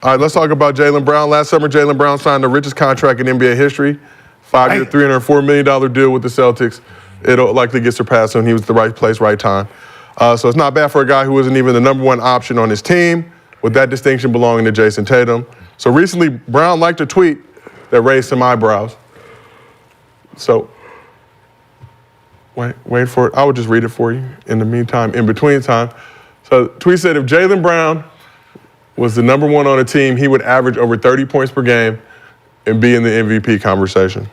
All right, let's talk about Jaylen Brown. Last summer, Jaylen Brown signed the richest contract in NBA history, 5-year, $304 million deal with the Celtics. It'll likely get surpassed when he was at the right place, right time. So it's not bad for a guy who wasn't even the number one option on his team, with that distinction belonging to Jayson Tatum. So recently, Brown liked a tweet that raised some eyebrows. So wait for it. I will just read it for you in the meantime, in between time. So the tweet said, if Jaylen Brown was the number one on a team, he would average over 30 points per game and be in the MVP conversation.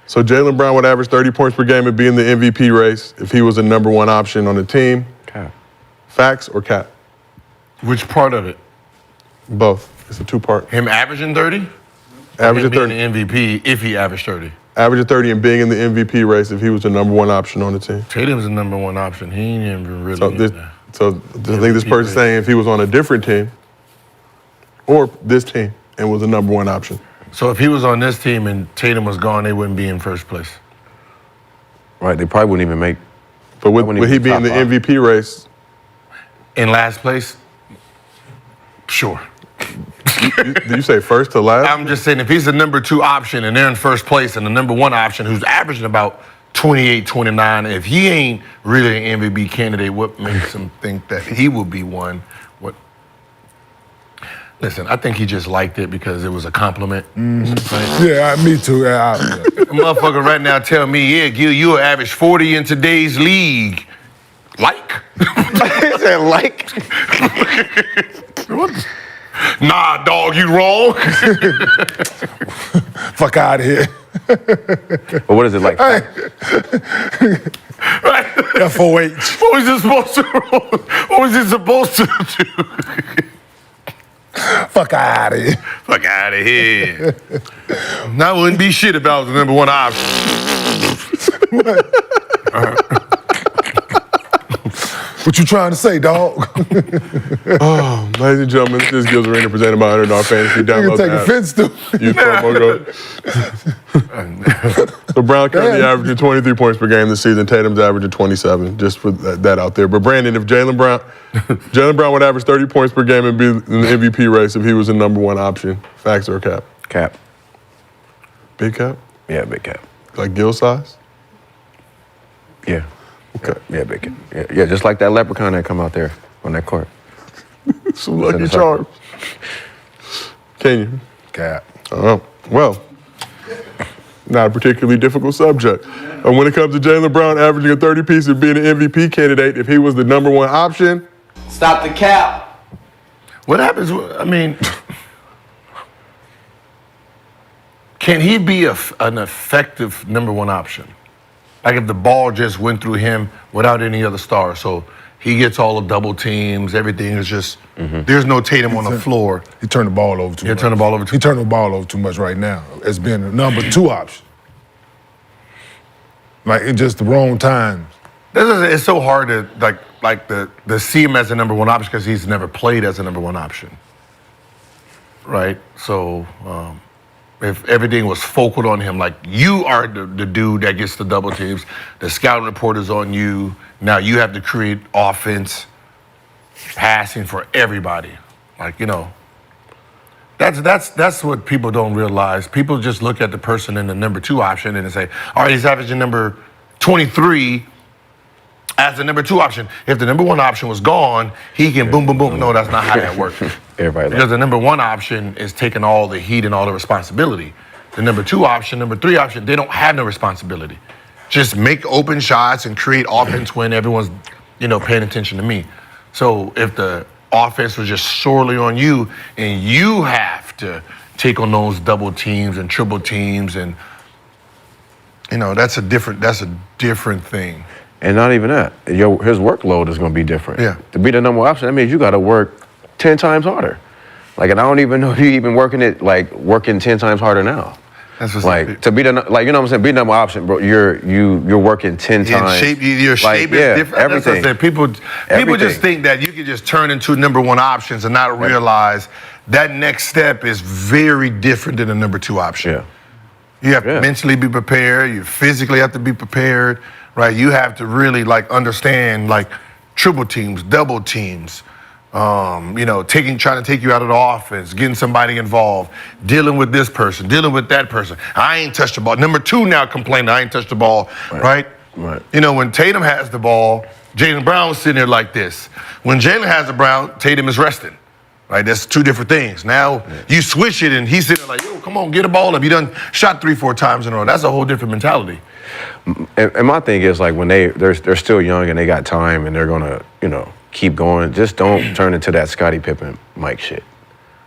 So Jaylen Brown would average 30 points per game and be in the MVP race if he was the number one option on the team. Cap. Facts or cap? Which part of it? Both. It's a two-part. Him averaging 30? Averaging 30. Being the MVP if he averaged 30. Averaging 30 and being in the MVP race if he was the number one option on the team. Tatum's the number one option. He ain't even really. So I think this person's saying if he was on a different team or this team and was the number one option. So if he was on this team and Tatum was gone, they wouldn't be in first place. Right, they probably wouldn't even make. But would he be in the MVP race? In last place? Sure. Do you say first to last? I'm just saying if he's the number two option and they're in first place and the number one option who's averaging about 28, 29, if he ain't really an MVP candidate, what makes him think that he will be one? What? Listen, I think he just liked it because it was a compliment. Mm-hmm. Yeah, me too. Yeah, a motherfucker right now tell me, yeah, Gil, you'll average 40 in today's league. Like? He said like? What? Nah, dog, you wrong. Fuck out of here. But what is it like? FOH. What was it supposed to do? What was it supposed to do? Fuck out of here. Fuck out of here. That wouldn't be shit if I was the number one option. What you trying to say, dog? Oh, ladies and gentlemen, this is Gilbert Arena presented by $100 Fantasy. Download You can take the app. offense to. Use promo code. So Brown currently averaging 23 points per game this season. Tatum's averaging 27. Just put that out there. But Brandon, if Jaylen Brown would average 30 points per game and be in the MVP race if he was the number one option. Facts or cap? Cap. Big cap? Yeah, big cap. Like Gil size? Yeah. Okay. Yeah, big cap. Yeah, just like that leprechaun that come out there on that court. Some lucky charms. Can you? Cap. Well, not a particularly difficult subject. And when it comes to Jaylen Brown averaging a 30-piece and being an MVP candidate, if he was the number one option. Stop the cap. What happens, I mean, can he be an effective number one option? Like if the ball just went through him without any other stars. So he gets all the double teams, everything is just, there's no Tatum on the floor. He turned the ball over too much. He turned the ball over too much right now as being a number two option. Like in just the wrong times. It's so hard to to see him as a number one option because he's never played as a number one option. Right? So if everything was focused on him, like you are the dude that gets the double teams, the scouting report is on you. Now you have to create offense, passing for everybody. Like, that's what people don't realize. People just look at the person in the number two option and they say, all right, he's averaging number 23 as the number two option. If the number one option was gone, he can boom, boom, boom. No, that's not how that works. Because the number one option is taking all the heat and all the responsibility. The number two option, number three option, they don't have no responsibility. Just make open shots and create offense when everyone's, paying attention to me. So if the offense was just sorely on you and you have to take on those double teams and triple teams and, that's a different thing. And not even that. His workload is going to be different. Yeah. To be the number one option, that means you got to work 10 times harder. Like, and I don't even know if you even working 10 times harder now. That's what's like to be the what I'm saying, be the number one option, bro. You're working 10 times. Your shape is different. Everything. That's people just think that you can just turn into number one options and not realize that next step is very different than a number two option. Yeah. You have to mentally be prepared. You physically have to be prepared, right? You have to really understand triple teams, double teams, trying to take you out of the offense, getting somebody involved, dealing with this person, dealing with that person. I ain't touched the ball. Number 2 now complaining I ain't touched the ball, right? Right. When Tatum has the ball, Jaylen Brown is sitting there like this. When Jaylen has the Brown, Tatum is resting. Right, that's 2 different things. Now you switch it and he's sitting there like, yo, come on, get a ball up. You done shot 3-4 times in a row. That's a whole different mentality. And my thing is like when they're still young and they got time and they're gonna keep going. Just don't turn into that Scottie Pippen Mike shit.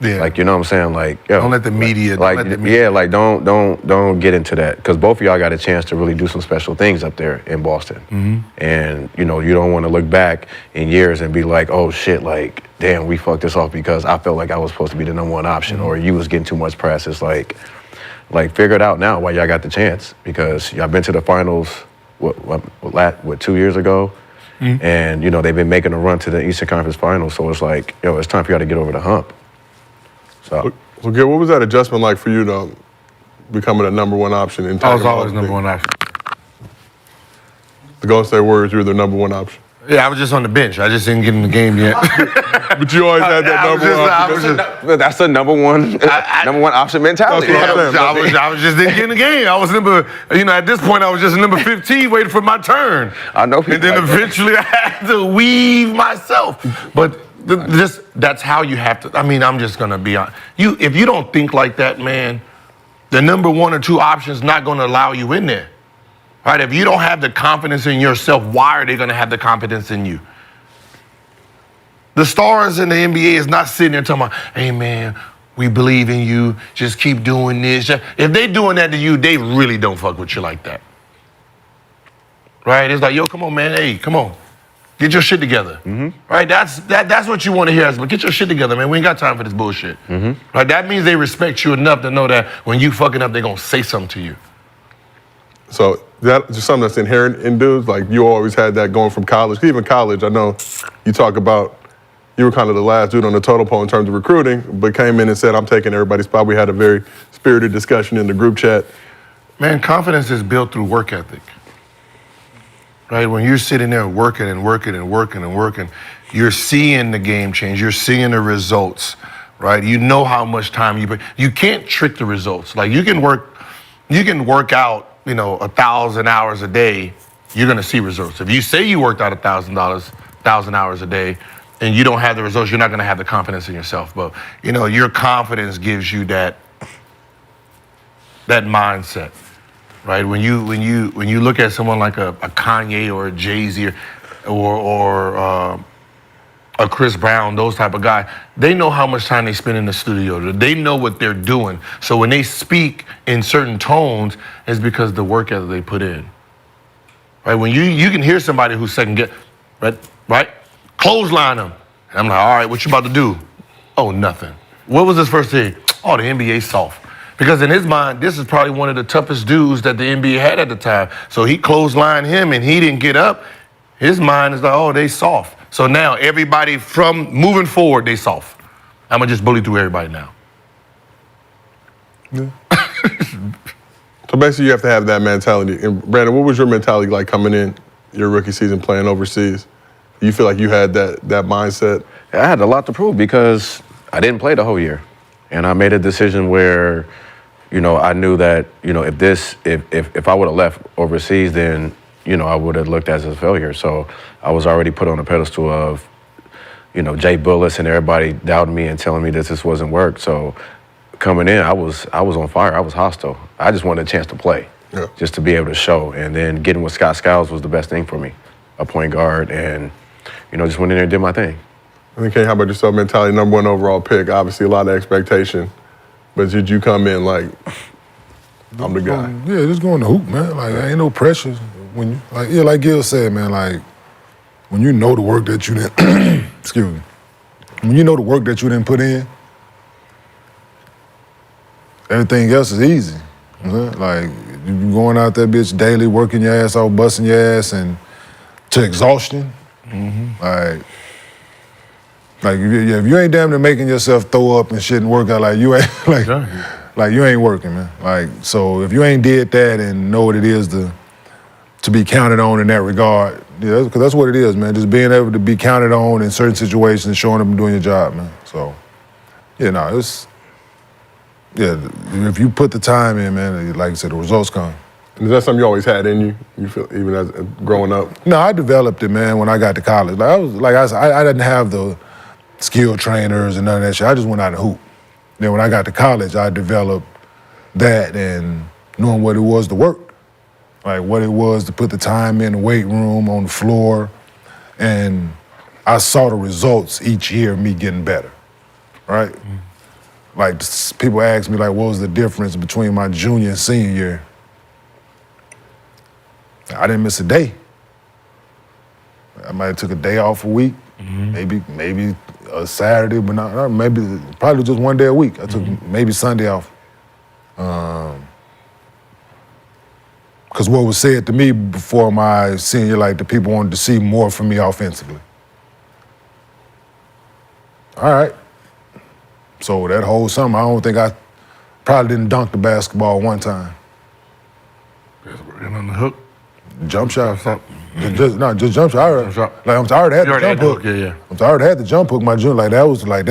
Yeah. Like you know what I'm saying? Like yo, don't let the media. Don't get into that because both of y'all got a chance to really do some special things up there in Boston. Mm-hmm. And you don't want to look back in years and be like, oh shit, like damn, we fucked this off because I felt like I was supposed to be the number 1 option or you was getting too much press. It's like figure it out now while y'all got the chance because y'all been to the finals what 2 years ago. Mm-hmm. And they've been making a run to the Eastern Conference Finals, so it's like it's time for y'all to get over the hump. So Gil, what was that adjustment like for you to becoming a number 1 option in I was always number 1 option. The Golden State Warriors, you were the number 1 option. Yeah, I was just on the bench. I just didn't get in the game yet. But you always had that number 1 option. That's the number one option mentality. That's what I'm saying. I was just didn't get in the game. I was number, at this point I was just number 15 waiting for my turn. I know people and then like eventually I had to weave myself. But that's how you have to. I'm just gonna be honest. If you don't think like that, man, the number 1 or 2 options not gonna allow you in there. Right? If you don't have the confidence in yourself, why are they gonna have the confidence in you? The stars in the NBA is not sitting there talking about, hey man, we believe in you, just keep doing this. If they doing that to you, they really don't fuck with you like that. Right? It's like, yo, come on, man, hey, come on. Get your shit together. Mm-hmm. Right? That's what you want to hear. But get your shit together, man. We ain't got time for this bullshit. Mm-hmm. Right? That means they respect you enough to know that when you fucking up, they're gonna say something to you. So that's just something that's inherent in dudes. Like you always had that going from college. Even college, I know you talk about you were kind of the last dude on the totem pole in terms of recruiting, but came in and said, I'm taking everybody's spot. We had a very spirited discussion in the group chat. Man, confidence is built through work ethic. Right? When you're sitting there working and working and working and working, you're seeing the game change. You're seeing the results, right? You know how much time you put. You can't trick the results. Like you can work out, 1,000 hours a day, you're gonna see results. If you say you worked out 1,000 hours a day and you don't have the results, you're not gonna have the confidence in yourself. But your confidence gives you that mindset. Right, when you look at someone like a Kanye or a Jay-Z or a Chris Brown, those type of guys, they know how much time they spend in the studio. They know what they're doing. So when they speak in certain tones, it's because the work ethic they put in. Right, when you can hear somebody who's second guess, right, clothesline them. And I'm like, all right, what you about to do? Oh, nothing. What was his first thing? Oh, the NBA's soft. Because in his mind, this is probably one of the toughest dudes that the NBA had at the time. So he clotheslined him and he didn't get up. His mind is like, oh, they soft. So now everybody from moving forward, they soft. I'm gonna just bully through everybody now. Yeah. So basically you have to have that mentality. And Brandon, what was your mentality like coming in your rookie season playing overseas? You feel like you had that mindset? I had a lot to prove because I didn't play the whole year. And I made a decision where I knew that, if I would have left overseas, then, I would have looked as a failure. So I was already put on a pedestal of, Jay Bullis and everybody doubting me and telling me that this wasn't work. So coming in, I was on fire. I was hostile. I just wanted a chance to play, just to be able to show. And then getting with Scott Skiles was the best thing for me, a point guard, and, just went in there and did my thing. Okay, how about yourself? Mentality, number 1 overall pick. Obviously, a lot of expectation. But did you come in like, I'm the guy? Yeah, just going to hoop, man. Like, ain't no pressure. When like Gil said, man, like, when you know the work that you didn't, excuse me, when you know the work that you didn't put in, everything else is easy. Like, you going out there, bitch, daily, working your ass off, busting your ass, and to exhaustion. Mm-hmm. Like if you ain't damn near making yourself throw up and shit and work out, like you ain't like you ain't working, man. Like, so if you ain't did that and know what it is to be counted on in that regard, Yeah, because that's what it is, man. Just being able to be counted on in certain situations and showing up and doing your job, man. So, yeah, no, if you put the time in, man, like I said, the results come. Is that something you always had in you? You feel even as growing up? No, I developed it, man, when I got to college. I didn't have the skill trainers and none of that shit. I just went out and hoop. Then when I got to college, I developed that and knowing what it was to work. Like what it was to put the time in the weight room, on the floor. And I saw the results each year of me getting better, right? Like people ask me, like, what was the difference between my junior and senior year? I didn't miss a day. I might have took a day off a week, maybe a Saturday, but probably just one day a week. I took maybe Sunday off. Because what was said to me before my senior, like the people wanted to see more from me offensively. All right. So that whole summer, I probably didn't dunk the basketball one time. Just working on the hook. Jump shot. Jump shot. Just jump shot. I already had the jump hook. Yeah. I already had the jump hook my junior. That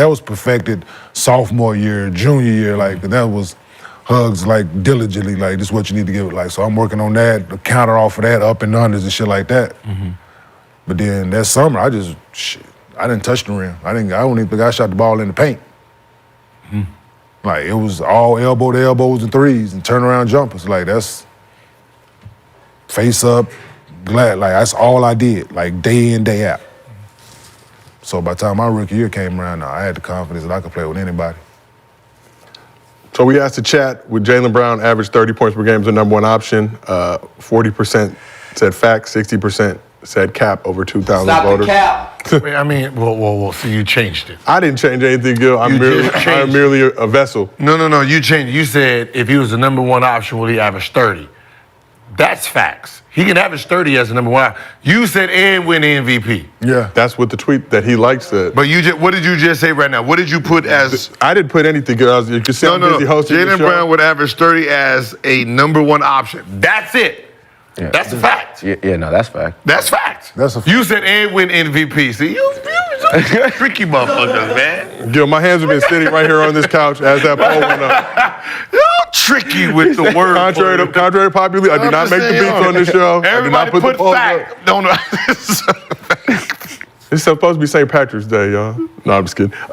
was perfected sophomore year, junior year. That was hugs diligently. This is what you need to give. So I'm working on that, the counter off of that, up and unders and shit like that. But then that summer, I didn't touch the rim. I don't even think I shot the ball in the paint. It was all elbow to elbows and threes and turnaround jumpers. That's face up, glad. That's all I did, day in, day out. So by the time my rookie year came around, I had the confidence that I could play with anybody. So we asked the chat, would Jaylen Brown average 30 points per game as the number one option? 40% said fact, 60% said cap, over 2,000 Stop voters. the cap. Whoa. So you changed it. I didn't change anything, Gil. I'm changed merely a vessel. No, you changed it. You said if he was the number one option, will he average 30? That's facts. He can average 30 as the number one. You said and win MVP. Yeah. That's what the tweet that he likes said. But what did you just say right now? What did you put as? I didn't put anything, Gil. You can see I'm busy hosting the Jaylen show. Brown would average 30 as a number one option. That's it. Yeah. That's a fact. Yeah, no, that's fact. That's fact. That's a fact. You said and win MVP. See, you tricky motherfuckers, man. Gil, my hands have been sitting right here on this couch as that poll went up. You're tricky with the word. Contrary to popular, I do not make the beats on this show. Everybody I do not put the polls fact. up. Don't know. It's supposed to be St. Patrick's Day, y'all. No, I'm just kidding.